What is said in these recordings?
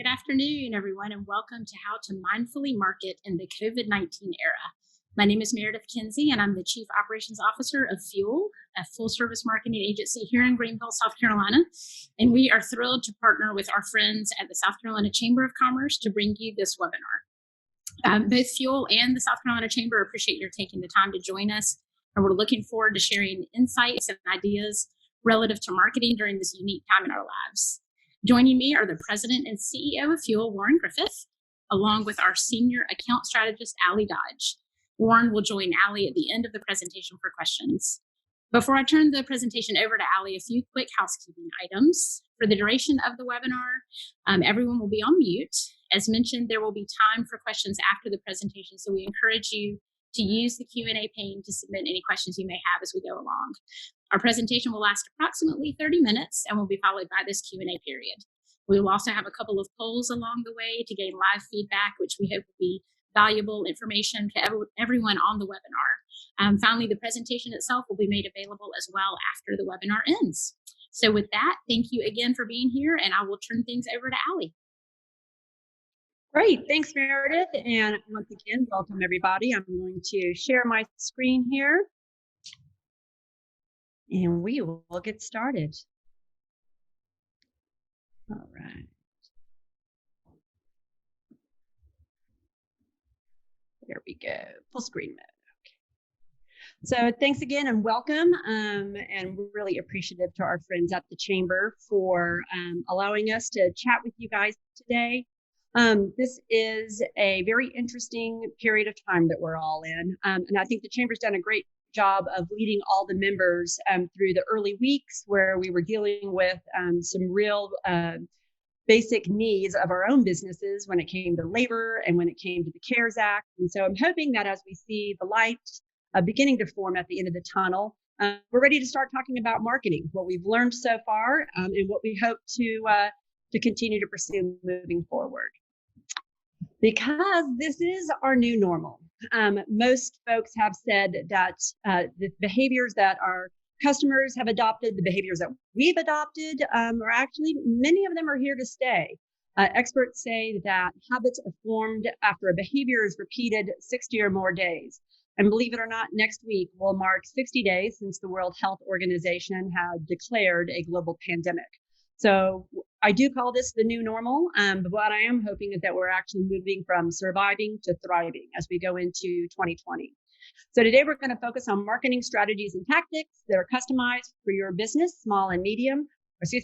Good afternoon, everyone, and welcome to How to Mindfully Market in the COVID-19 Era. My name is Meredith Kinsey, and I'm the Chief Operations Officer of Fuel, a full-service marketing agency here in Greenville, South Carolina. And we are thrilled to partner with our friends at the South Carolina Chamber of Commerce to bring you this webinar. Both Fuel and the South Carolina Chamber appreciate your taking the time to join us, and we're looking forward to sharing insights and ideas relative to marketing during this unique time in our lives. Joining me are the President and CEO of Fuel, Warren Griffith, along with our Senior Account Strategist, Allie Dodge. Warren will join Allie at the end of the presentation for questions. Before I turn the presentation over to Allie, a few quick housekeeping items. For the duration of the webinar, everyone will be on mute. As mentioned, there will be time for questions after the presentation, so we encourage you to use the Q&A pane to submit any questions you may have as we go along. Our presentation will last approximately 30 minutes and will be followed by this Q&A period. We will also have a couple of polls along the way to gain live feedback, which we hope will be valuable information to everyone on the webinar. Finally, the presentation itself will be made available as well after the webinar ends. So with that, thank you again for being here, and I will turn things over to Allie. Great, thanks Meredith, and once again, welcome everybody. I'm going to share my screen here, and we will get started. All right. There we go, full screen mode. So thanks again and welcome, and we're really appreciative to our friends at the Chamber for allowing us to chat with you guys today. This is a very interesting period of time that we're all in, and I think the Chamber's done a great job of leading all the members through the early weeks where we were dealing with some real basic needs of our own businesses when it came to labor and when it came to the CARES Act. And so I'm hoping that as we see the light beginning to form at the end of the tunnel, we're ready to start talking about marketing, what we've learned so far, and what we hope to continue to pursue moving forward. Because this is our new normal. Most folks have said that the behaviors that our customers have adopted, the behaviors that we've adopted, are actually, many of them are here to stay. Experts say that habits are formed after a behavior is repeated 60 or more days. And believe it or not, next week will mark 60 days since the World Health Organization had declared a global pandemic. So I do call this the new normal, but what I am hoping is that we're actually moving from surviving to thriving as we go into 2020. So today we're going to focus on marketing strategies and tactics that are customized for your business, small and medium,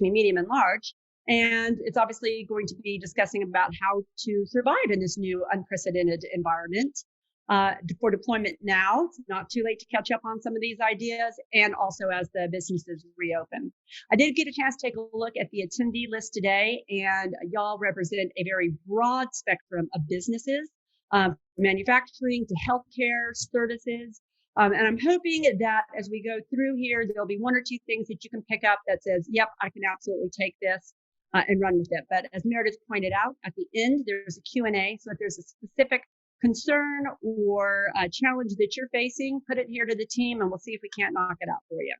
medium and large. And it's obviously going to be discussing about how to survive in this new unprecedented environment. For deployment now, it's not too late to catch up on some of these ideas, and also as the businesses reopen. I did get a chance to take a look at the attendee list today, and y'all represent a very broad spectrum of businesses, manufacturing to healthcare, services. And I'm hoping that as we go through here, there'll be one or two things that you can pick up that says, yep, I can absolutely take this and run with it. But as Meredith pointed out, at the end, there's a Q&A. So if there's a specific concern or a challenge that you're facing, put it here to the team and we'll see if we can't knock it out for you.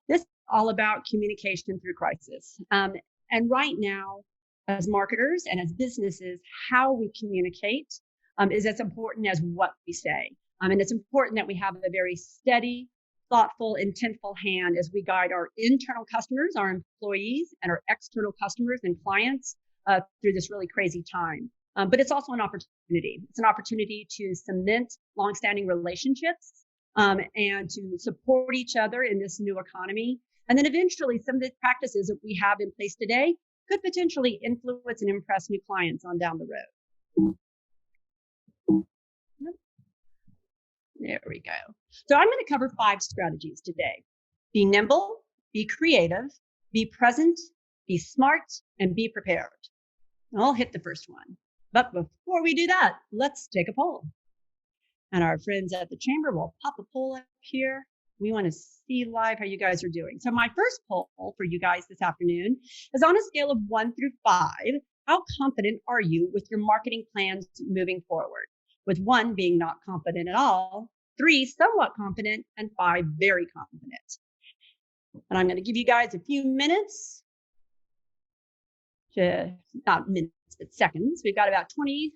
This is all about communication through crisis. And right now, as marketers and as businesses, how we communicate is as important as what we say. And it's important that we have a very steady, thoughtful, intentful hand as we guide our internal customers, our employees, and our external customers and clients through this really crazy time. But it's also an opportunity. It's an opportunity to cement longstanding relationships and to support each other in this new economy. And then eventually some of the practices that we have in place today could potentially influence and impress new clients on down the road. There we go. So I'm going to cover 5 strategies today. Be nimble, be creative, be present, be smart, and be prepared. I'll hit the first one. But before we do that, let's take a poll. And our friends at the Chamber will pop a poll up here. We want to see live how you guys are doing. So my first poll for you guys this afternoon is on a scale of 1 through 5. How confident are you with your marketing plans moving forward? With 1 being not confident at all, 3 somewhat confident, and 5 very confident. And I'm going to give you guys a few minutes to, not minutes, but seconds. We've got about 20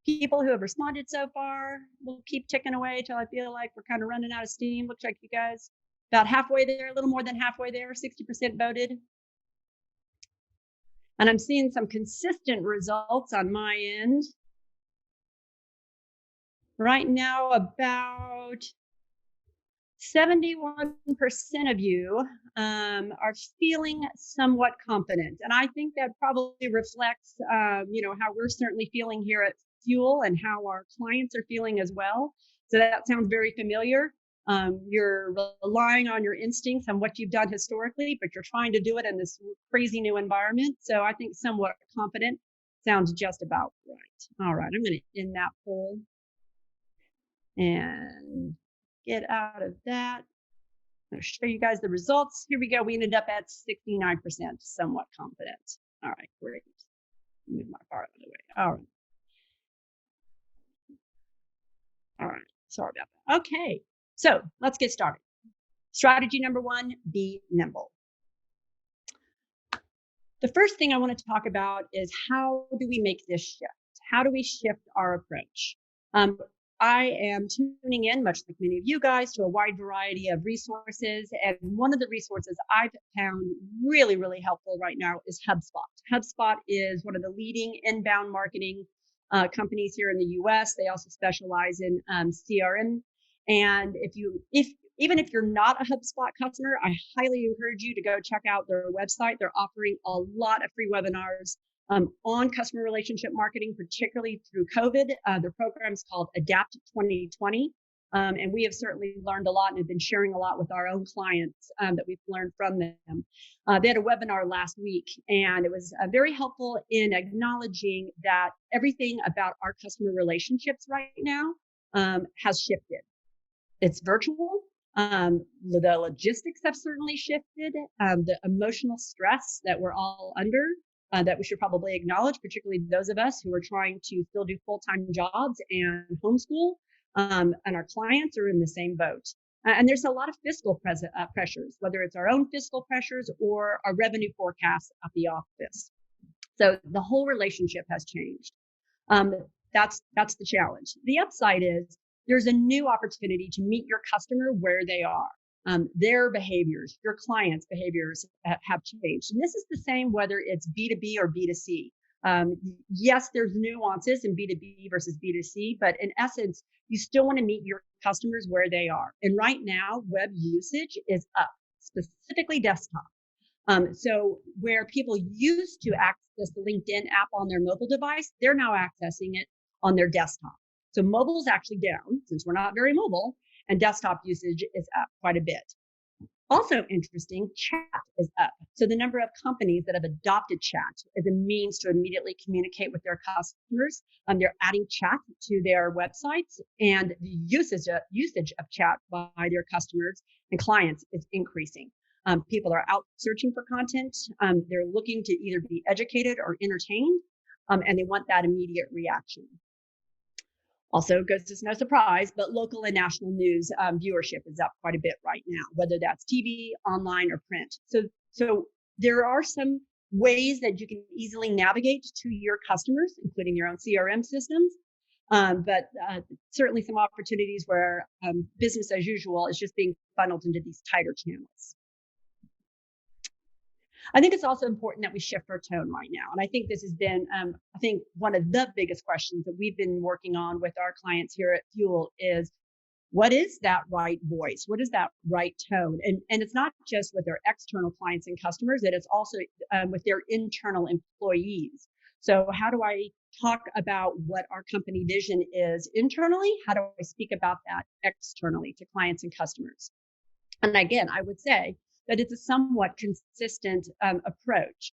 people who have responded so far. We'll keep ticking away till I feel like we're kind of running out of steam. Looks like you guys about halfway there, a little more than halfway there, 60% voted. And I'm seeing some consistent results on my end. Right now, about 71% of you are feeling somewhat confident. And I think that probably reflects, how we're certainly feeling here at Fuel and how our clients are feeling as well. So that sounds very familiar. You're relying on your instincts and what you've done historically, but you're trying to do it in this crazy new environment. So I think somewhat confident sounds just about right. All right, I'm going to end that poll and get out of that. I'm going to show you guys the results. Here we go. We ended up at 69%, somewhat confident. All right, great. Move my bar out of the way. All right. All right, sorry about that. Okay, so let's get started. Strategy number 1, be nimble. The first thing I want to talk about is how do we make this shift? How do we shift our approach? I am tuning in, much like many of you guys, to a wide variety of resources. And one of the resources I've found really, really helpful right now is HubSpot. HubSpot is one of the leading inbound marketing companies here in the US. They also specialize in CRM. And even if you're not a HubSpot customer, I highly encourage you to go check out their website. They're offering a lot of free webinars on customer relationship marketing, particularly through COVID. Their program is called Adapt 2020. And we have certainly learned a lot and have been sharing a lot with our own clients that we've learned from them. They had a webinar last week, and it was very helpful in acknowledging that everything about our customer relationships right now has shifted. It's virtual. The logistics have certainly shifted. The emotional stress that we're all under, that we should probably acknowledge, particularly those of us who are trying to still do full-time jobs and homeschool. And our clients are in the same boat. And there's a lot of fiscal pressures, whether it's our own fiscal pressures or our revenue forecasts at the office. So the whole relationship has changed. That's the challenge. The upside is there's a new opportunity to meet your customer where they are. Their behaviors, your clients' behaviors have changed. And this is the same whether it's B2B or B2C. Yes, there's nuances in B2B versus B2C, but in essence, you still want to meet your customers where they are. And right now, web usage is up, specifically desktop. So where people used to access the LinkedIn app on their mobile device, they're now accessing it on their desktop. So mobile is actually down since we're not very mobile, and desktop usage is up quite a bit. Also interesting, chat is up. So the number of companies that have adopted chat as a means to immediately communicate with their customers, they're adding chat to their websites, and the usage of chat by their customers and clients is increasing. People are out searching for content. They're looking to either be educated or entertained, and they want that immediate reaction. Also, goes as no surprise, but local and national news viewership is up quite a bit right now, whether that's TV, online, or print. So there are some ways that you can easily navigate to your customers, including your own CRM systems, but certainly some opportunities where business as usual is just being funneled into these tighter channels. I think it's also important that we shift our tone right now. And I think this has been, I think one of the biggest questions that we've been working on with our clients here at Fuel is, what is that right voice? What is that right tone? And it's not just with their external clients and customers, that it's also with their internal employees. So how do I talk about what our company vision is internally? How do I speak about that externally to clients and customers? And again, I would say that it's a somewhat consistent approach.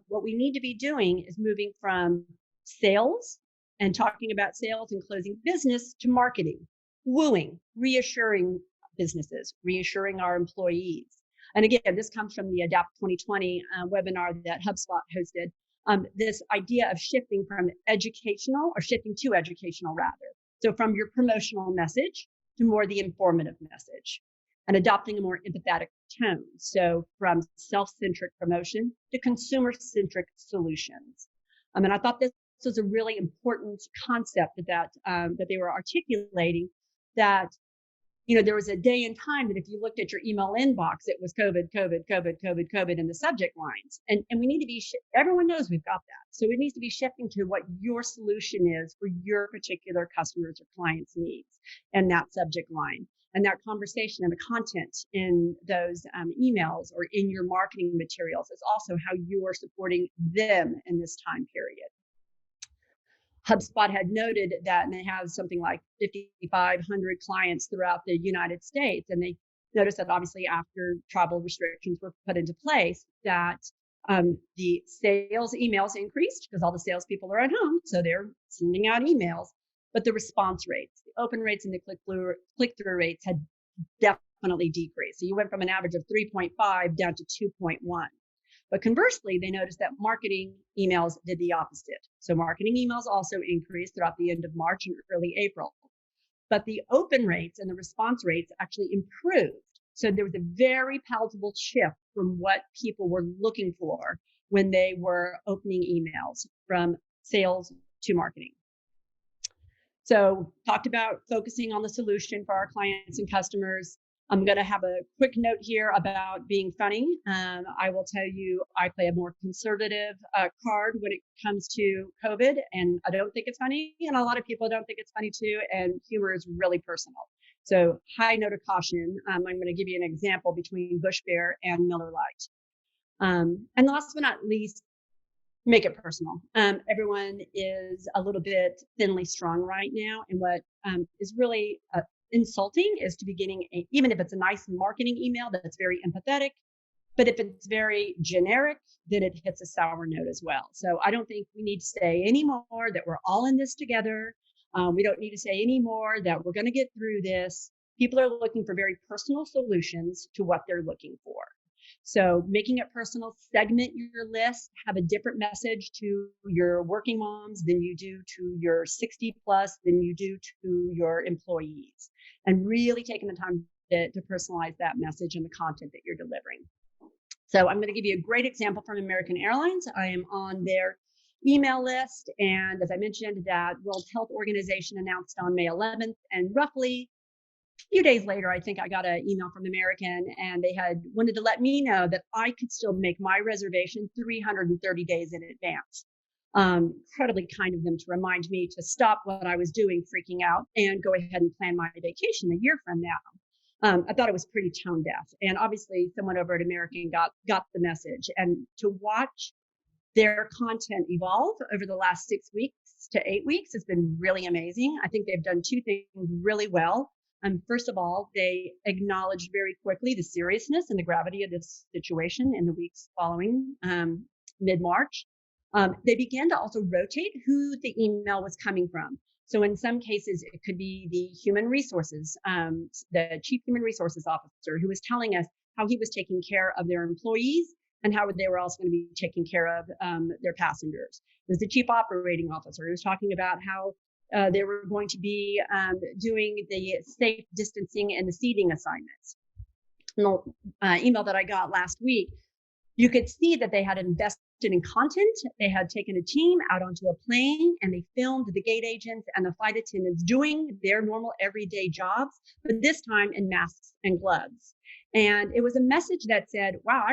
What we need to be doing is moving from sales and talking about sales and closing business to marketing, wooing, reassuring businesses, reassuring our employees. And again, this comes from the Adapt 2020 webinar that HubSpot hosted. This idea of shifting from educational, or shifting to educational rather. So from your promotional message to more the informative message, and adopting a more empathetic tone. So from self-centric promotion to consumer-centric solutions. And I thought this was a really important concept that they were articulating, that there was a day and time that if you looked at your email inbox, it was COVID, COVID, COVID, COVID, COVID in the subject lines. And we need to be, everyone knows we've got that. So it needs to be shifting to what your solution is for your particular customers or clients' needs and that subject line. And that conversation and the content in those emails or in your marketing materials is also how you are supporting them in this time period. HubSpot had noted that, and they have something like 5,500 clients throughout the United States. And they noticed that obviously after travel restrictions were put into place, that the sales emails increased because all the salespeople are at home. So they're sending out emails, but the response rates, the open rates and the click-through rates had definitely decreased. So you went from an average of 3.5 down to 2.1. But conversely, they noticed that marketing emails did the opposite. So marketing emails also increased throughout the end of March and early April. But the open rates and the response rates actually improved. So there was a very palatable shift from what people were looking for when they were opening emails from sales to marketing. So talked about focusing on the solution for our clients and customers. I'm going to have a quick note here about being funny. I will tell you, I play a more conservative card when it comes to COVID, and I don't think it's funny. And a lot of people don't think it's funny too. And humor is really personal. So high note of caution. I'm going to give you an example between Bush Bear and Miller Lite. And last but not least, make it personal. Everyone is a little bit thinly strung right now. And what is really insulting is to be getting, even if it's a nice marketing email that's very empathetic, but if it's very generic, then it hits a sour note as well. So I don't think we need to say anymore that we're all in this together. We don't need to say anymore that we're going to get through this. People are looking for very personal solutions to what they're looking for. So making it personal, segment your list, have a different message to your working moms than you do to your 60 plus, than you do to your employees, and really taking the time to personalize that message and the content that you're delivering. So I'm going to give you a great example from American Airlines. I am on their email list. And as I mentioned, that World Health Organization announced on May 11th, and roughly a few days later, I think I got an email from American, and they had wanted to let me know that I could still make my reservation 330 days in advance. Incredibly kind of them to remind me to stop what I was doing, freaking out, and go ahead and plan my vacation a year from now. I thought it was pretty tone deaf. And obviously someone over at American got the message. And to watch their content evolve over the last 6 weeks to 8 weeks has been really amazing. I think they've done two things really well. First of all, they acknowledged very quickly the seriousness and the gravity of this situation in the weeks following mid-March. They began to also rotate who the email was coming from. So in some cases, it could be the human resources, the chief human resources officer, who was telling us how he was taking care of their employees and how they were also going to be taking care of their passengers. It was the chief operating officer who was talking about how they were going to be doing the safe distancing and the seating assignments. In the email that I got last week, you could see that they had invested in content. They had taken a team out onto a plane, and they filmed the gate agents and the flight attendants doing their normal everyday jobs, but this time in masks and gloves. And it was a message that said, wow,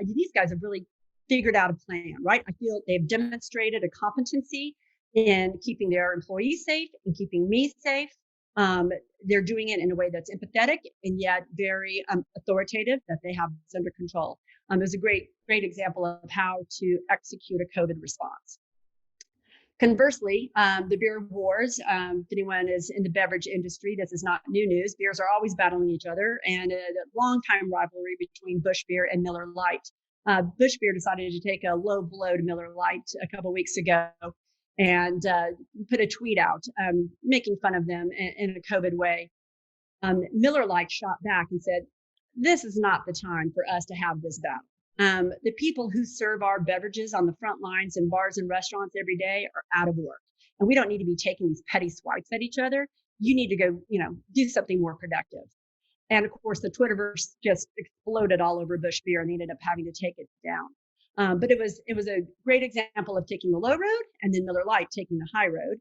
these guys have really figured out a plan, right? I feel they've demonstrated a competency in keeping their employees safe and keeping me safe. They're doing it in a way that's empathetic and yet very authoritative, that they have this under control. There's a great example of how to execute a COVID response. Conversely, the beer wars, if anyone is in the beverage industry, this is not new news. Beers are always battling each other, and a long-time rivalry between Bush Beer and Miller Lite. Bush Beer decided to take a low blow to Miller Lite a couple weeks ago and put a tweet out making fun of them in a COVID way. Miller Lite shot back and said, this is not the time for us to have this battle. The people who serve our beverages on the front lines in bars and restaurants every day are out of work. And we don't need to be taking these petty swipes at each other. You need to go, do something more productive. And of course, the Twitterverse just exploded all over Bush Beer, and they ended up having to take it down. But it was a great example of taking the low road, and then Miller Lite taking the high road.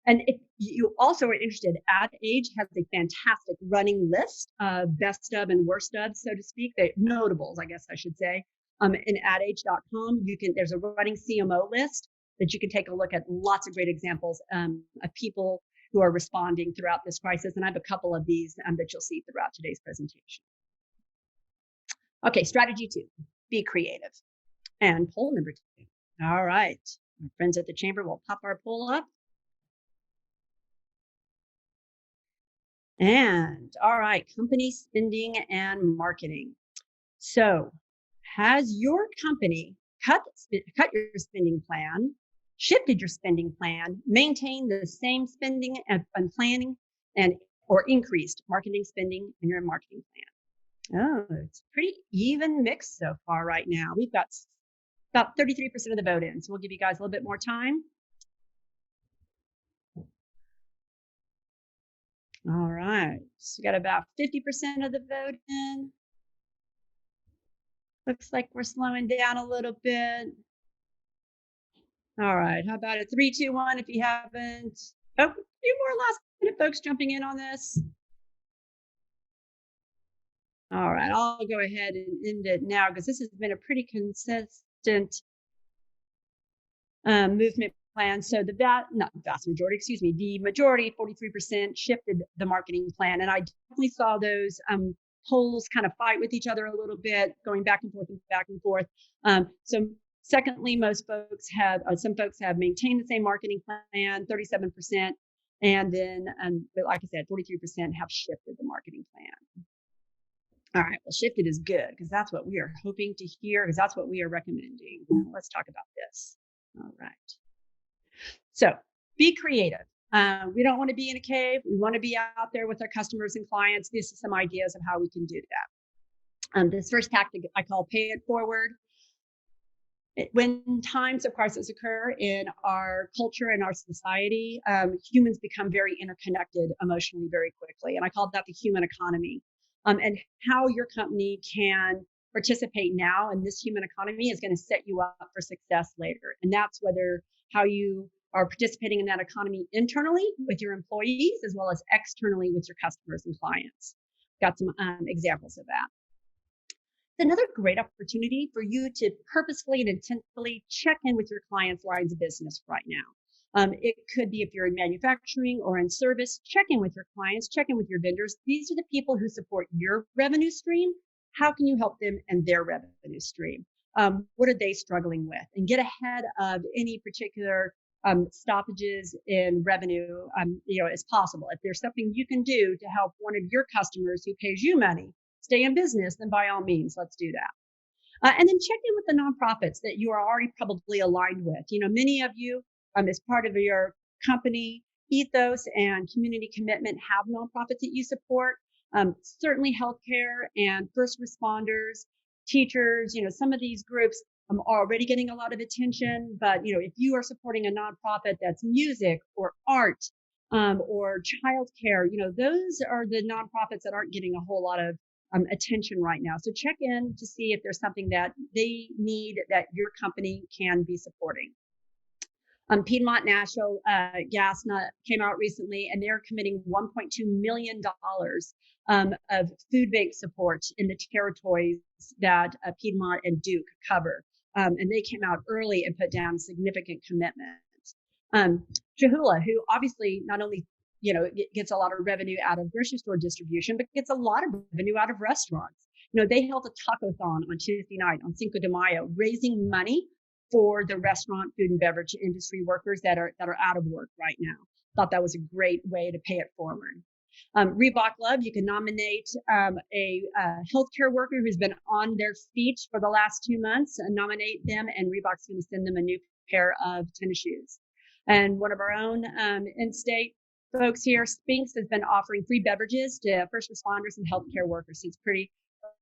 And if you also are interested, Ad Age has a fantastic running list of best of and worst of, so to speak, the notables, I guess I should say. In adage.com, there's a running CMO list that you can take a look at. Lots of great examples of people who are responding throughout this crisis. And I have a couple of these that you'll see throughout today's presentation. Okay, strategy 2, be creative. And poll number 2. All right, our friends at the chamber will pop our poll up. And all right, company spending and marketing. So has your company cut your spending plan, shifted your spending plan, maintained the same spending and planning, or increased marketing spending in your marketing plan? Oh, it's pretty even mix so far right now. We've got about 33% of the vote in, so we'll give you guys a little bit more time. All right, so we got about 50% of the vote in. Looks like we're slowing down a little bit. All right, how about a 3, 2, 1 if you haven't? Oh, a few more last minute folks jumping in on this. All right, I'll go ahead and end it now because this has been a pretty consistent movement plan. So the majority, 43% shifted the marketing plan. And I definitely saw those polls kind of fight with each other a little bit, going back and forth and back and forth. So secondly, some folks have maintained the same marketing plan, 37%. And then, but like I said, 43% have shifted the marketing plan. All right, well, shifted is good because that's what we are hoping to hear, because that's what we are recommending. Let's talk about this. All right. So be creative. We don't want to be in a cave. We want to be out there with our customers and clients. These are some ideas of how we can do that. This first tactic I call pay it forward. When times of crisis occur in our culture and our society, humans become very interconnected emotionally very quickly. And I call that the human economy. And how your company can participate now in this human economy is going to set you up for success later. And that's whether how you are participating in that economy internally with your employees, as well as externally with your customers and clients. Got some examples of that. It's another great opportunity for you to purposefully and intentionally check in with your clients' lines of business right now. It could be if you're in manufacturing or in service, check in with your clients, check in with your vendors. These are the people who support your revenue stream. How can you help them and their revenue stream? What are they struggling with? And get ahead of any particular stoppages in revenue, as possible. If there's something you can do to help one of your customers who pays you money stay in business, then by all means, let's do that. And then check in with the nonprofits that you are already probably aligned with. Many of you, as part of your company ethos and community commitment, have nonprofits that you support. Certainly healthcare and first responders, teachers, some of these groups are already getting a lot of attention. But, if you are supporting a nonprofit that's music or art or childcare, those are the nonprofits that aren't getting a whole lot of attention right now. So check in to see if there's something that they need that your company can be supporting. Piedmont Natural Gas came out recently, and they're committing $1.2 million of food bank support in the territories that Piedmont and Duke cover. And they came out early and put down significant commitments. Chihuahua, who obviously not only gets a lot of revenue out of grocery store distribution, but gets a lot of revenue out of restaurants. They held a taco-thon on Tuesday night on Cinco de Mayo, raising money for the restaurant, food, and beverage industry workers that are out of work right now. Thought that was a great way to pay it forward. Reebok Love, you can nominate a healthcare worker who's been on their feet for the last 2 months, and nominate them, and Reebok's going to send them a new pair of tennis shoes. And one of our own in-state folks here, Spinks, has been offering free beverages to first responders and healthcare workers since pretty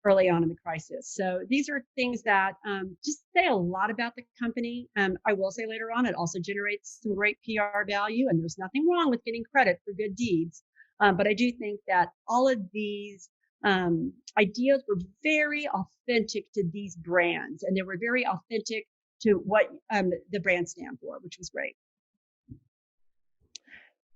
early on in the crisis. So these are things that just say a lot about the company. I will say later on, it also generates some great PR value, and there's nothing wrong with getting credit for good deeds. But I do think that all of these ideas were very authentic to these brands, and they were very authentic to what the brand stand for, which was great.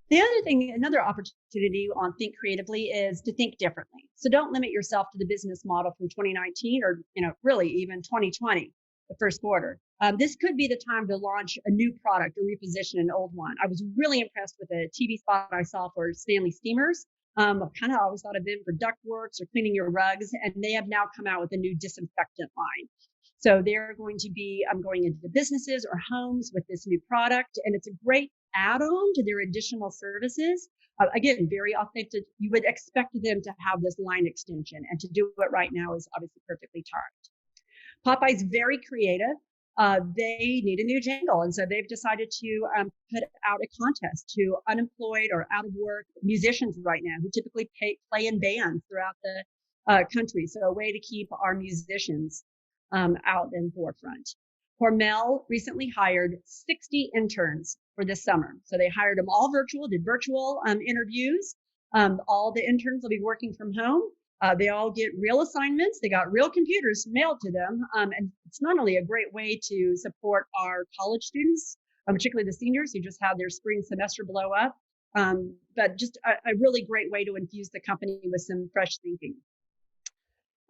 The other thing, another opportunity on Think Creatively is to think differently. So don't limit yourself to the business model from 2019 or, really even 2020, the first quarter. This could be the time to launch a new product or reposition an old one. I was really impressed with a TV spot I saw for Stanley Steamers. I kind of always thought of them for ductworks or cleaning your rugs, and they have now come out with a new disinfectant line. So they're going to be going into businesses or homes with this new product, and it's a great add-on to their additional services. Again, very authentic. You would expect them to have this line extension, and to do it right now is obviously perfectly timed. Popeye's very creative. They need a new jingle, and so they've decided to put out a contest to unemployed or out of work musicians right now who typically play in bands throughout the country. So a way to keep our musicians out in forefront. Hormel recently hired 60 interns for this summer. So they hired them all virtual, did virtual interviews. All the interns will be working from home. They all get real assignments. They got real computers mailed to them. And it's not only a great way to support our college students, particularly the seniors who just had their spring semester blow up, but just a really great way to infuse the company with some fresh thinking.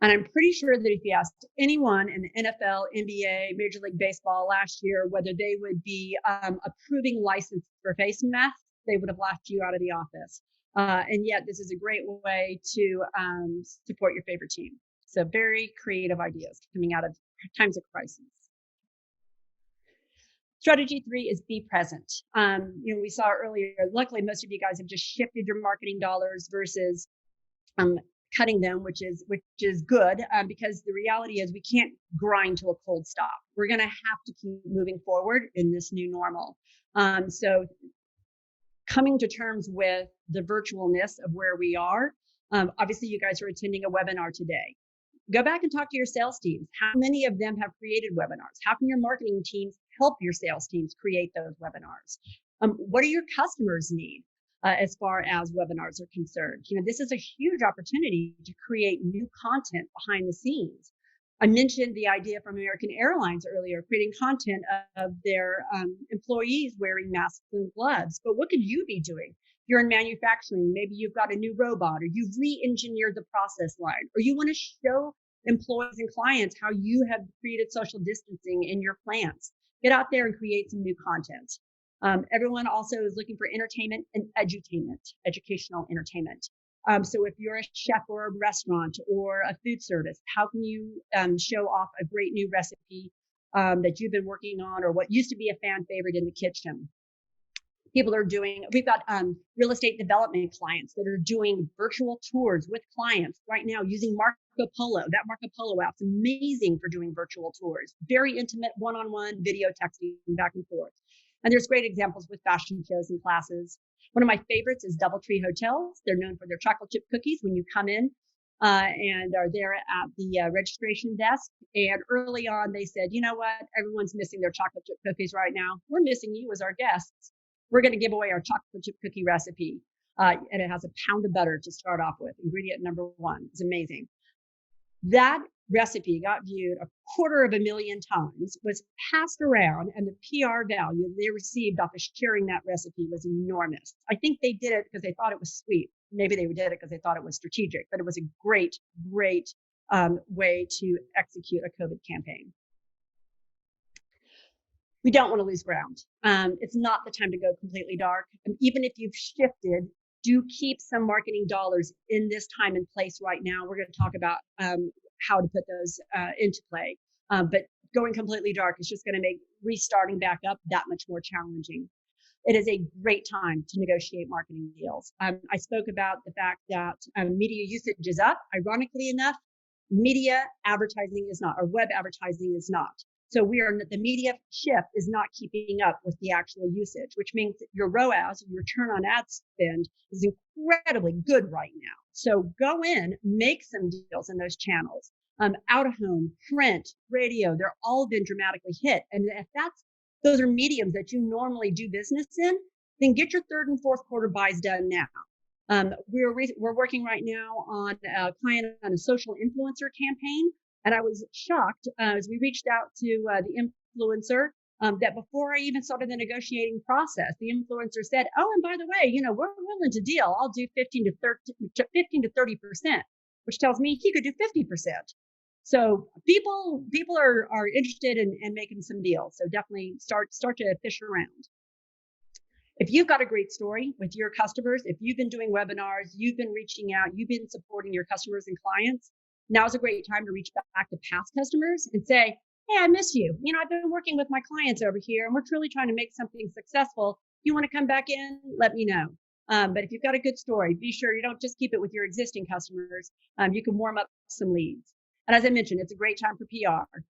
And I'm pretty sure that if you asked anyone in the NFL, NBA, Major League Baseball last year whether they would be approving license for face masks, they would have laughed you out of the office. And yet this is a great way to support your favorite team. So very creative ideas coming out of times of crisis. Strategy 3 is be present. We saw earlier, luckily most of you guys have just shifted your marketing dollars versus cutting them, which is good, because the reality is we can't grind to a cold stop. We're going to have to keep moving forward in this new normal. So coming to terms with the virtualness of where we are. Obviously, you guys are attending a webinar today. Go back and talk to your sales teams. How many of them have created webinars? How can your marketing teams help your sales teams create those webinars? What do your customers need? As far as webinars are concerned. This is a huge opportunity to create new content behind the scenes. I mentioned the idea from American Airlines earlier, creating content of their employees wearing masks and gloves. But what could you be doing? If you're in manufacturing, maybe you've got a new robot, or you've re-engineered the process line, or you want to show employees and clients how you have created social distancing in your plants. Get out there and create some new content. Everyone also is looking for entertainment and edutainment, educational entertainment. So if you're a chef or a restaurant or a food service, how can you show off a great new recipe that you've been working on, or what used to be a fan favorite in the kitchen? We've got real estate development clients that are doing virtual tours with clients right now using Marco Polo. That Marco Polo app's amazing for doing virtual tours. Very intimate, one-on-one video texting back and forth. And there's great examples with fashion shows and classes. One of my favorites is DoubleTree Hotels. They're known for their chocolate chip cookies when you come in and are there at the registration desk. And early on, they said, you know what? Everyone's missing their chocolate chip cookies right now. We're missing you as our guests. We're going to give away our chocolate chip cookie recipe. And it has a pound of butter to start off with. Ingredient number 1. It's amazing. That recipe got viewed 250,000 times, was passed around, and the PR value they received off of sharing that recipe was enormous. I think they did it because they thought it was sweet. Maybe they did it because they thought it was strategic, but it was a great way to execute a COVID campaign. We don't want to lose ground. It's not the time to go completely dark. And even if you've shifted, do keep some marketing dollars in this time and place right now. We're going to talk about how to put those into play. But going completely dark is just going to make restarting back up that much more challenging. It is a great time to negotiate marketing deals. I spoke about the fact that media usage is up. Ironically enough, media advertising is not, or web advertising is not. So the media shift is not keeping up with the actual usage, which means that your ROAS, your return on ad spend, is incredibly good right now. So go in, make some deals in those channels. Out of home, print, radio, they're all been dramatically hit. And if those are mediums that you normally do business in, then get your third and fourth quarter buys done now. We're working right now on a client on a social influencer campaign, and I was shocked as we reached out to the influencer that before I even started the negotiating process, the influencer said, "Oh, and by the way, we're willing to deal. I'll do 15 to 30%," which tells me he could do 50%. So people are interested in making some deals. So definitely start to fish around. If you've got a great story with your customers, if you've been doing webinars, you've been reaching out, you've been supporting your customers and clients, now's a great time to reach back to past customers and say, "Hey, I miss you. I've been working with my clients over here and we're truly trying to make something successful. You want to come back in? Let me know." But if you've got a good story, be sure you don't just keep it with your existing customers. You can warm up some leads. And as I mentioned, it's a great time for PR.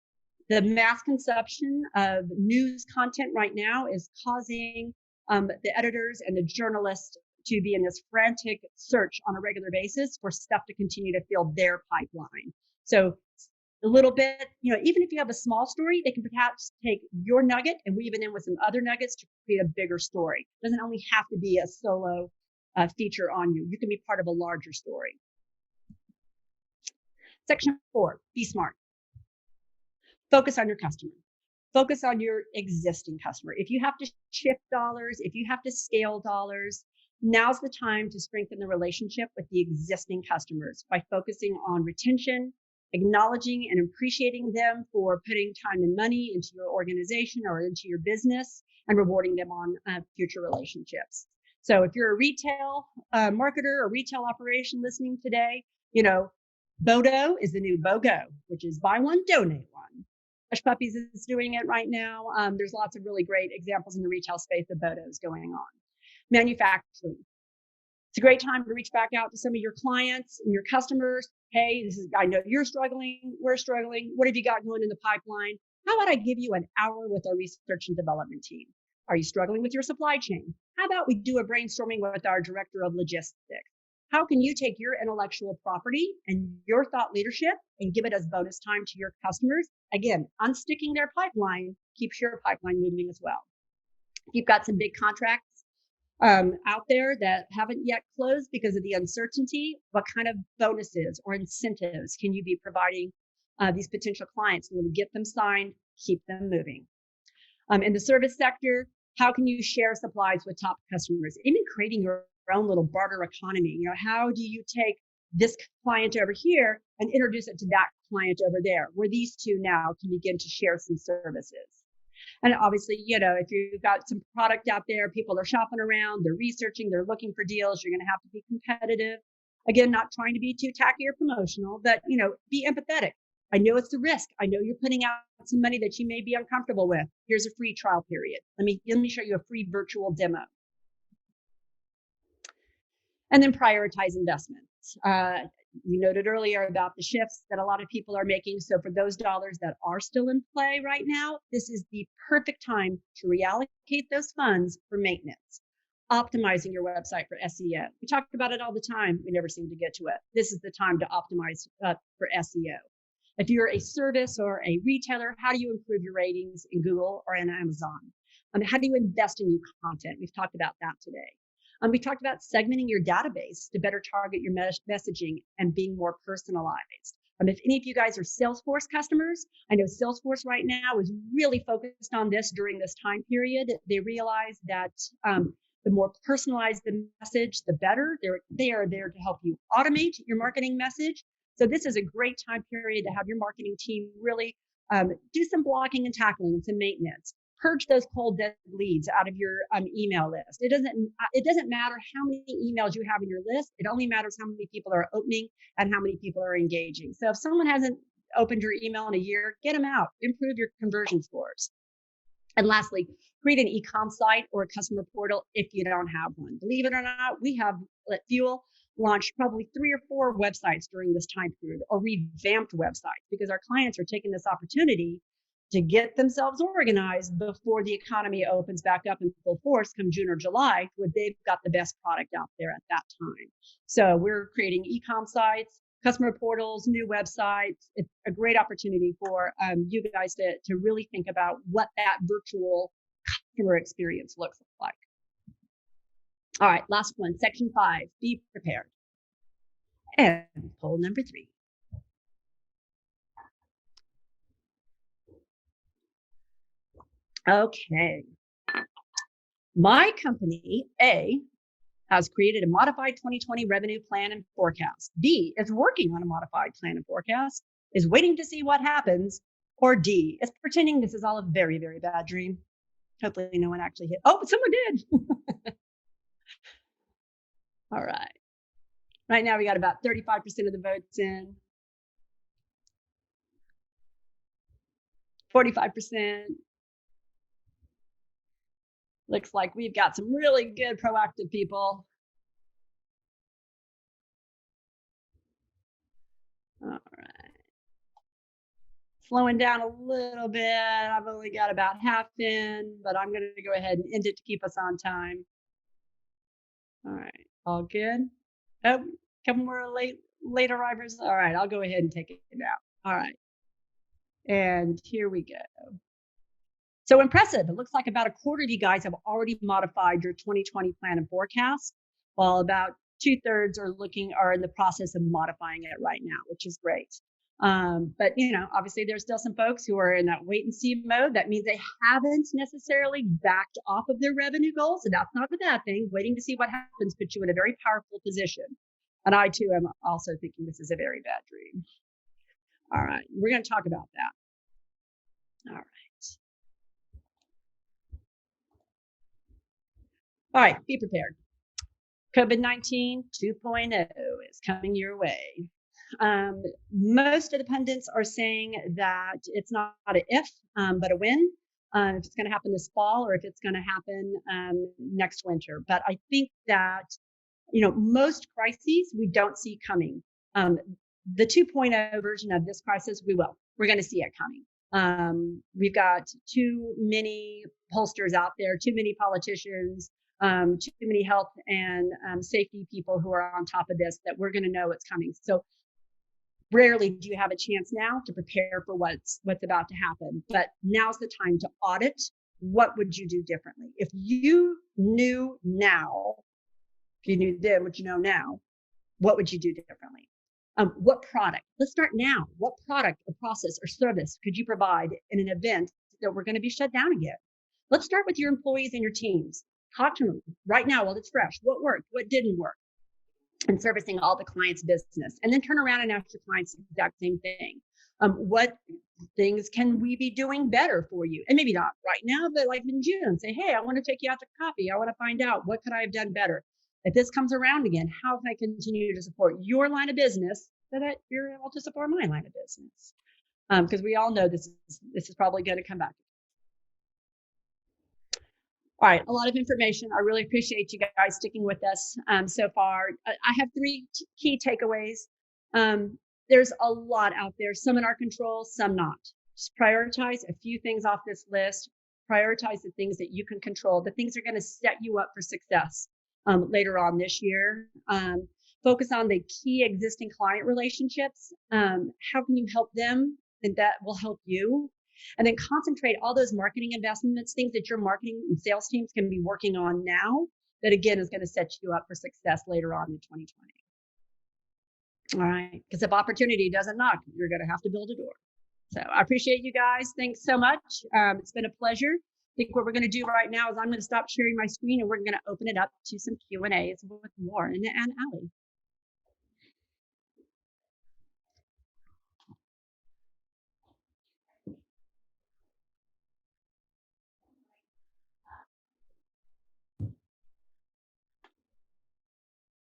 The mass consumption of news content right now is causing the editors and the journalists to be in this frantic search on a regular basis for stuff to continue to fill their pipeline. So a little bit, even if you have a small story, they can perhaps take your nugget and weave it in with some other nuggets to create a bigger story. It doesn't only have to be a solo feature on you. You can be part of a larger story. Section 4, be smart. Focus on your customer. Focus on your existing customer. If you have to shift dollars, if you have to scale dollars, now's the time to strengthen the relationship with the existing customers by focusing on retention, acknowledging and appreciating them for putting time and money into your organization or into your business, and rewarding them on future relationships. So if you're a retail marketer or retail operation listening today, BODO is the new BOGO, which is buy one, donate one. Hush Puppies is doing it right now. There's lots of really great examples in the retail space of BODOs going on. Manufacturing. It's a great time to reach back out to some of your clients and your customers. Hey, I know you're struggling. We're struggling. What have you got going in the pipeline? How about I give you an hour with our research and development team? Are you struggling with your supply chain? How about we do a brainstorming with our director of logistics? How can you take your intellectual property and your thought leadership and give it as bonus time to your customers? Again, unsticking their pipeline keeps your pipeline moving as well. If you've got some big contracts out there that haven't yet closed because of the uncertainty, what kind of bonuses or incentives can you be providing these potential clients in order to get them signed, keep them moving? In the service sector, how can you share supplies with top customers? Even creating your own little barter economy. How do you take this client over here and introduce it to that client over there, where these two now can begin to share some services? And obviously, if you've got some product out there, people are shopping around, they're researching, they're looking for deals, you're going to have to be competitive. Again, not trying to be too tacky or promotional, but, be empathetic. I know it's a risk. I know you're putting out some money that you may be uncomfortable with. Here's a free trial period. Let me show you a free virtual demo. And then prioritize investments. You noted earlier about the shifts that a lot of people are making. So for those dollars that are still in play right now, this is the perfect time to reallocate those funds for maintenance. Optimizing your website for SEO. We talk about it all the time. We never seem to get to it. This is the time to optimize for SEO. If you're a service or a retailer, how do you improve your ratings in Google or in Amazon? How do you invest in new content? We've talked about that today. We talked about segmenting your database to better target your messaging and being more personalized. If any of you guys are Salesforce customers, I know Salesforce right now is really focused on this during this time period. They realize that the more personalized the message, the better. They are there to help you automate your marketing message. So this is a great time period to have your marketing team really do some blocking and tackling and some maintenance. Purge those cold dead leads out of your email list. It doesn't matter how many emails you have in your list. It only matters how many people are opening and how many people are engaging. So if someone hasn't opened your email in a year, get them out. Improve your conversion scores. And lastly, create an e-com site or a customer portal if you don't have one. Believe it or not, we have at Fuel launched probably 3 or 4 websites during this time period, or revamped websites, because our clients are taking this opportunity to get themselves organized before the economy opens back up in full force come June or July, where they've got the best product out there at that time. So we're creating e-com sites, customer portals, new websites. It's a great opportunity for you guys to really think about what that virtual customer experience looks like. All right, last one, section 5, be prepared. And poll number 3. Okay. My company, A, has created a modified 2020 revenue plan and forecast. B is working on a modified plan and forecast, is waiting to see what happens. Or D is pretending this is all a very, very bad dream. Hopefully no one actually hit. Oh, but someone did. All right. Right now we got about 35% of the votes in. 45%. Looks like we've got some really good proactive people. All right. Slowing down a little bit. I've only got about half in, but I'm going to go ahead and end it to keep us on time. All right. All good? Oh, couple more late arrivals. All right. I'll go ahead and take it out. All right. And here we go. So impressive. It looks like about a quarter of you guys have already modified your 2020 plan and forecast, while about 2/3 are in the process of modifying it right now, which is great. But obviously there's still some folks who are in that wait and see mode. That means they haven't necessarily backed off of their revenue goals. So that's not a bad thing. Waiting to see what happens puts you in a very powerful position. And I too am also thinking this is a very bad dream. All right, we're going to talk about that. All right. All right, be prepared. COVID-19 2.0 is coming your way. Most of the pundits are saying that it's not an if, but a when. If it's going to happen this fall or if it's going to happen next winter. But I think that, most crises we don't see coming. The 2.0 version of this crisis, we're going to see it coming. We've got too many pollsters out there, too many politicians, too many health and safety people who are on top of this, that we're going to know it's coming. So rarely do you have a chance now to prepare for what's about to happen, but now's the time to audit. What would you do differently? If you knew now, if you knew then what you know now, what would you do differently? What product? Let's start now. What product or process or service could you provide in an event that we're going to be shut down again? Let's start with your employees and your teams. Talk to them right now while it's fresh. What worked? What didn't work? And servicing all the clients' business. And then turn around and ask your clients the exact same thing. What things can we be doing better for you? And maybe not right now, but like in June, say, hey, I want to take you out to coffee. I want to find out what could I have done better. If this comes around again, how can I continue to support your line of business so that you're able to support my line of business? Because we all know this is probably going to come back. All right, a lot of information. I really appreciate you guys sticking with us so far. I have 3 key takeaways. There's a lot out there, some in our control, some not. Just prioritize a few things off this list. Prioritize the things that you can control, the things that are going to set you up for success later on this year. Focus on the key existing client relationships. How can you help them? And that will help you. And then concentrate all those marketing investments, things that your marketing and sales teams can be working on now, that again is going to set you up for success later on in 2020. All right, because if opportunity doesn't knock, you're going to have to build a door. So I appreciate you guys. Thanks so much. It's been a pleasure. I think what we're going to do right now is I'm going to stop sharing my screen and we're going to open it up to some Q&As with Warren and Allie.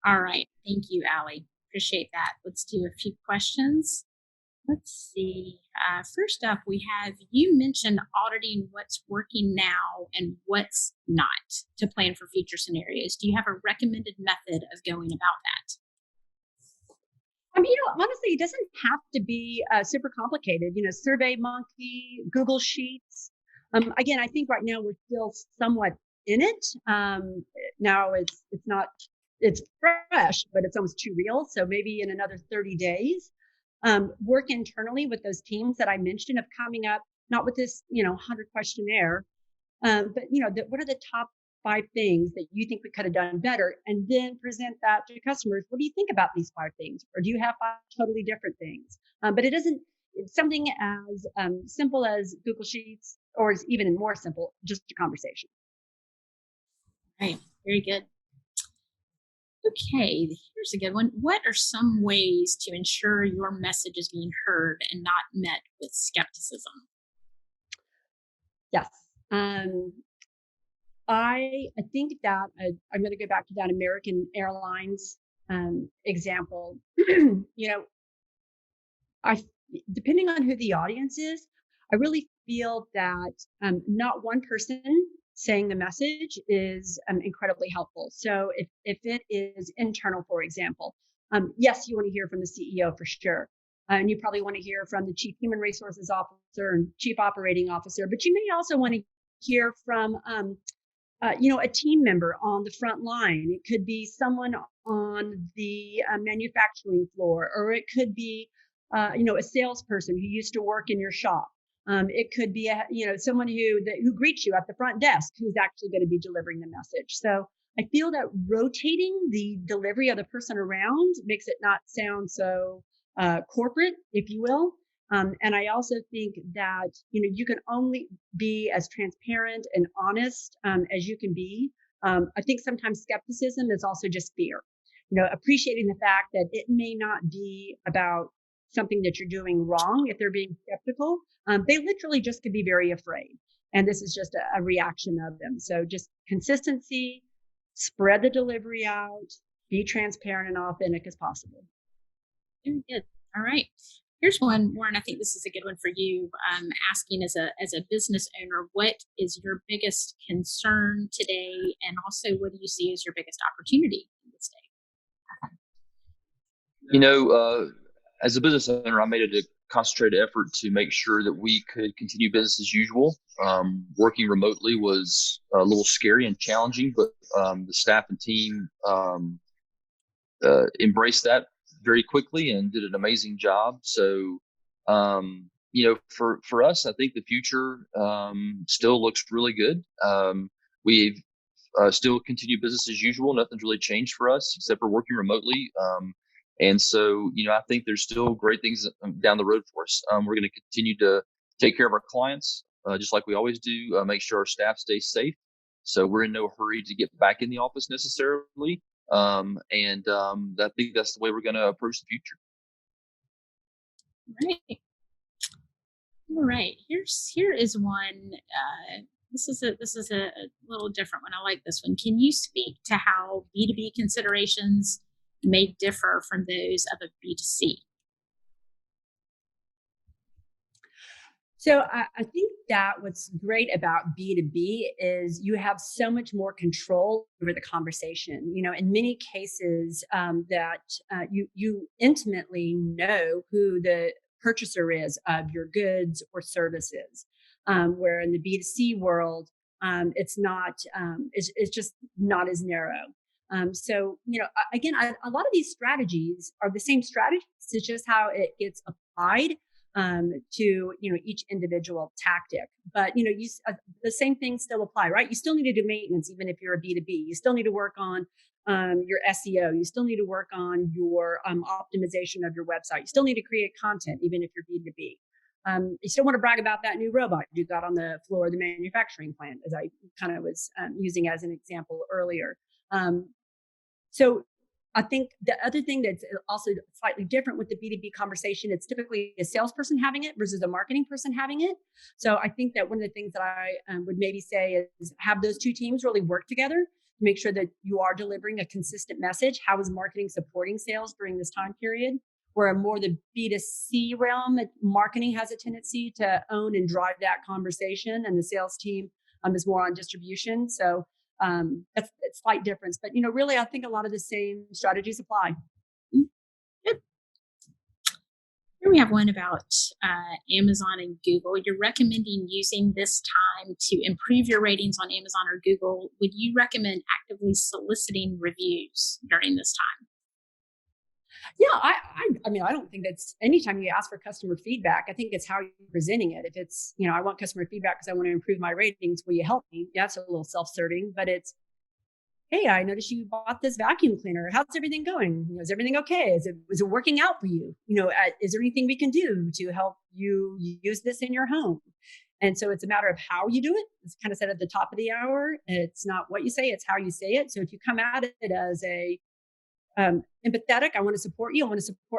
All right. Thank you, Allie. Appreciate that. Let's do a few questions. Let's see. First up, we have, you mentioned auditing what's working now and what's not to plan for future scenarios. Do you have a recommended method of going about that? Honestly, it doesn't have to be super complicated. SurveyMonkey, Google Sheets. Again, I think right now we're still somewhat in it. Now it's fresh, but it's almost too real. So maybe in another 30 days, work internally with those teams that I mentioned of coming up, not with this, 100 questionnaire, but what are the top 5 things that you think we could have done better, and then present that to customers. What do you think about these 5 things? Or do you have 5 totally different things? But it isn't, it's something as simple as Google Sheets, or is even more simple, just a conversation. Right. Very good. Okay, here's a good one. What are some ways to ensure your message is being heard and not met with skepticism? Yes. I think that I'm going to go back to that American Airlines example. You know, I depending on who the audience is, I really feel that not one person saying the message is incredibly helpful. So if it is internal, for example, yes, you want to hear from the CEO for sure. And you probably want to hear from the chief human resources officer and chief operating officer, but you may also want to hear from a team member on the front line. It could be someone on the manufacturing floor, or it could be, a salesperson who used to work in your shop. It could be, someone who greets you at the front desk, who's actually going to be delivering the message. So I feel that rotating the delivery of the person around makes it not sound so corporate, if you will. And I also think that, you can only be as transparent and honest as you can be. I think sometimes skepticism is also just fear, appreciating the fact that it may not be about something that you're doing wrong. If they're being skeptical, they literally just could be very afraid. And this is just a reaction of them. So just consistency, spread the delivery out, be transparent and authentic as possible. Very good. All right. Here's one, Warren. I think this is a good one for you. Asking as a business owner, what is your biggest concern today, and also what do you see as your biggest opportunity in this day? As a business owner, I made it a concentrated effort to make sure that we could continue business as usual. Working remotely was a little scary and challenging, but the staff and team embraced that very quickly and did an amazing job. So, for us, I think the future still looks really good. We've still continue business as usual. Nothing's really changed for us except for working remotely. And so, I think there's still great things down the road for us. We're going to continue to take care of our clients, just like we always do, make sure our staff stays safe. So we're in no hurry to get back in the office necessarily. I think that's the way we're going to approach the future. Right. All right. Here is one. This is a little different one. I like this one. Can you speak to how B2B considerations may differ from those of a B2C? So I think that what's great about B2B is you have so much more control over the conversation. In many cases that you intimately know who the purchaser is of your goods or services, where in the B2C world, it's just not as narrow. Again, a lot of these strategies are the same strategies. It's just how it gets applied to each individual tactic. But the same things still apply, right? You still need to do maintenance even if you're a B2B. You still need to work on your SEO. You still need to work on your optimization of your website. You still need to create content even if you're B2B. You still want to brag about that new robot you got on the floor of the manufacturing plant, as I kind of was using as an example earlier. So I think the other thing that's also slightly different with the B2B conversation, it's typically a salesperson having it versus a marketing person having it. So I think that one of the things that I would maybe say is have those two teams really work together to make sure that you are delivering a consistent message. How is marketing supporting sales during this time period? Where more the B2C realm, marketing has a tendency to own and drive that conversation, and the sales team is more on distribution. So that's a slight difference, but really, I think a lot of the same strategies apply. Good. Here we have one about Amazon and Google. You're recommending using this time to improve your ratings on Amazon or Google. Would you recommend actively soliciting reviews during this time? Yeah, I mean, I don't think that's anytime you ask for customer feedback, I think it's how you're presenting it. If it's, I want customer feedback because I want to improve my ratings, will you help me? Yeah, it's a little self-serving, but it's, hey, I noticed you bought this vacuum cleaner. How's everything going? Is everything okay? Is it working out for you? Is there anything we can do to help you use this in your home? And so it's a matter of how you do it. It's kind of said at the top of the hour. It's not what you say, it's how you say it. So if you come at it as a empathetic, I want to support you.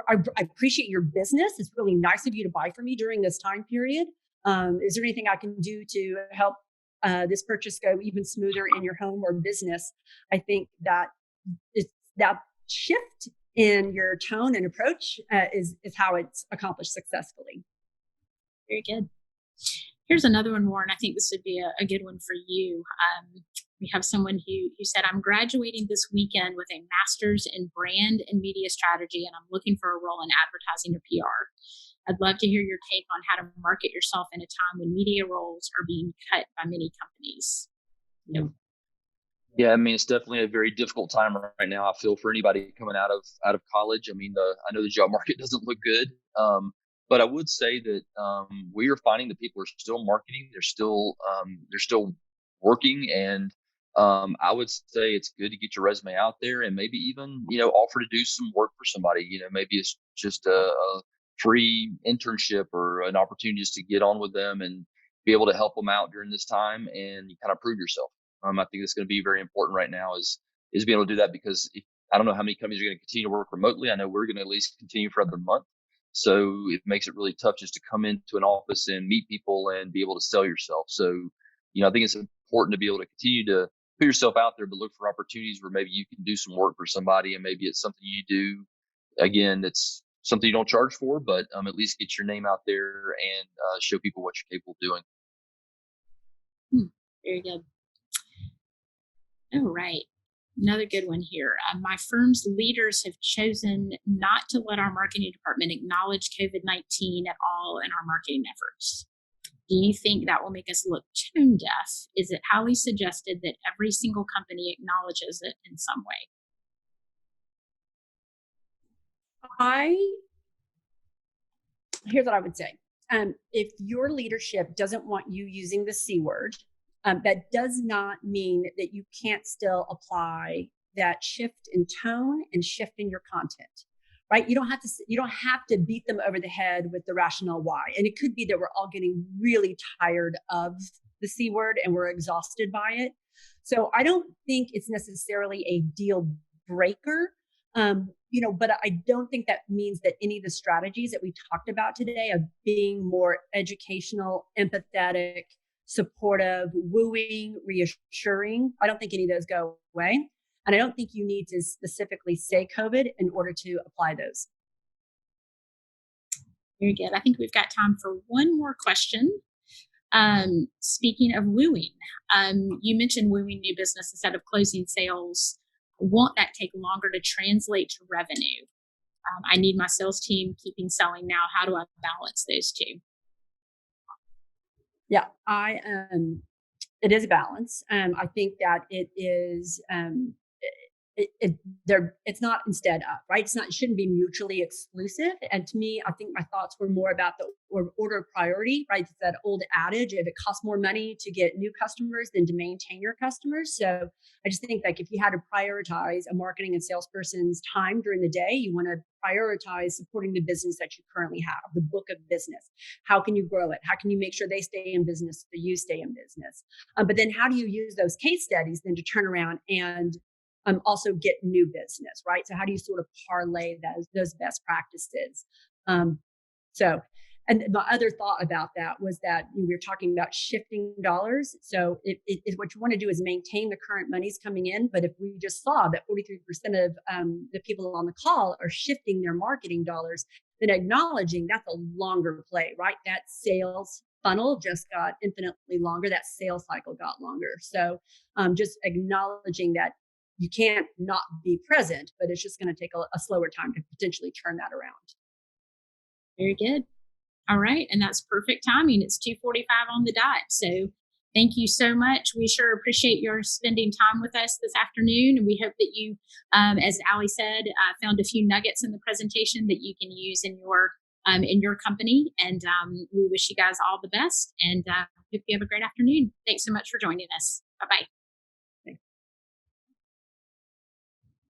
I appreciate your business. It's really nice of you to buy from me during this time period. Is there anything I can do to help this purchase go even smoother in your home or business? I think that it's that shift in your tone and approach is how it's accomplished successfully. Very good. Here's another one, Warren. I think this would be a good one for you. We have someone who said, I'm graduating this weekend with a master's in brand and media strategy, and I'm looking for a role in advertising or PR. I'd love to hear your take on how to market yourself in a time when media roles are being cut by many companies. Yeah, I mean, it's definitely a very difficult time right now. I feel for anybody coming out of college. I mean, I know the job market doesn't look good. But I would say that we are finding that people are still marketing. They're still working, and I would say it's good to get your resume out there and maybe even offer to do some work for somebody. Maybe it's just a free internship or an opportunity just to get on with them and be able to help them out during this time and kind of prove yourself. I think it's going to be very important right now is being able to do that, because I don't know how many companies are going to continue to work remotely. I know we're going to at least continue for another month. So it makes it really tough just to come into an office and meet people and be able to sell yourself. So, I think it's important to be able to continue to put yourself out there, but look for opportunities where maybe you can do some work for somebody, and maybe it's something you do. Again, it's something you don't charge for, but at least get your name out there and show people what you're capable of doing. Very good. All right. Another good one here. My firm's leaders have chosen not to let our marketing department acknowledge COVID-19 at all in our marketing efforts. Do you think that will make us look tone deaf? Is it highly suggested that every single company acknowledges it in some way? Here's what I would say. If your leadership doesn't want you using the C word, that does not mean that you can't still apply that shift in tone and shift in your content, right? You don't have to beat them over the head with the rationale why. And it could be that we're all getting really tired of the C word and we're exhausted by it. So I don't think it's necessarily a deal breaker. But I don't think that means that any of the strategies that we talked about today of being more educational, empathetic, supportive, wooing, reassuring, I don't think any of those go away. And I don't think you need to specifically say COVID in order to apply those. Very good. I think we've got time for one more question. Speaking of wooing, you mentioned wooing new business instead of closing sales. Won't that take longer to translate to revenue? I need my sales team keeping selling now. How do I balance those two? Yeah, it is a balance. I think that it is, it's not instead of, right? It shouldn't be mutually exclusive. And to me, I think my thoughts were more about the order of priority, right? It's that old adage, if it costs more money to get new customers than to maintain your customers. So I just think like if you had to prioritize a marketing and salesperson's time during the day, you want to prioritize supporting the business that you currently have, the book of business. How can you grow it? How can you make sure they stay in business so you stay in business? But then how do you use those case studies then to turn around and also get new business, right? So how do you sort of parlay those best practices? And my other thought about that was that we were talking about shifting dollars. So what you want to do is maintain the current monies coming in. But if we just saw that 43% of the people on the call are shifting their marketing dollars, then acknowledging that's a longer play, right? That sales funnel just got infinitely longer. That sales cycle got longer. So just acknowledging that you can't not be present, but it's just going to take a slower time to potentially turn that around. Very good. All right. And that's perfect timing. It's 2:45 on the dot. So Thank you so much. We sure appreciate your spending time with us this afternoon. And we hope that you, as Ali said, found a few nuggets in the presentation that you can use in your company. And we wish you guys all the best and hope you have a great afternoon. Thanks so much for joining us. Bye-bye.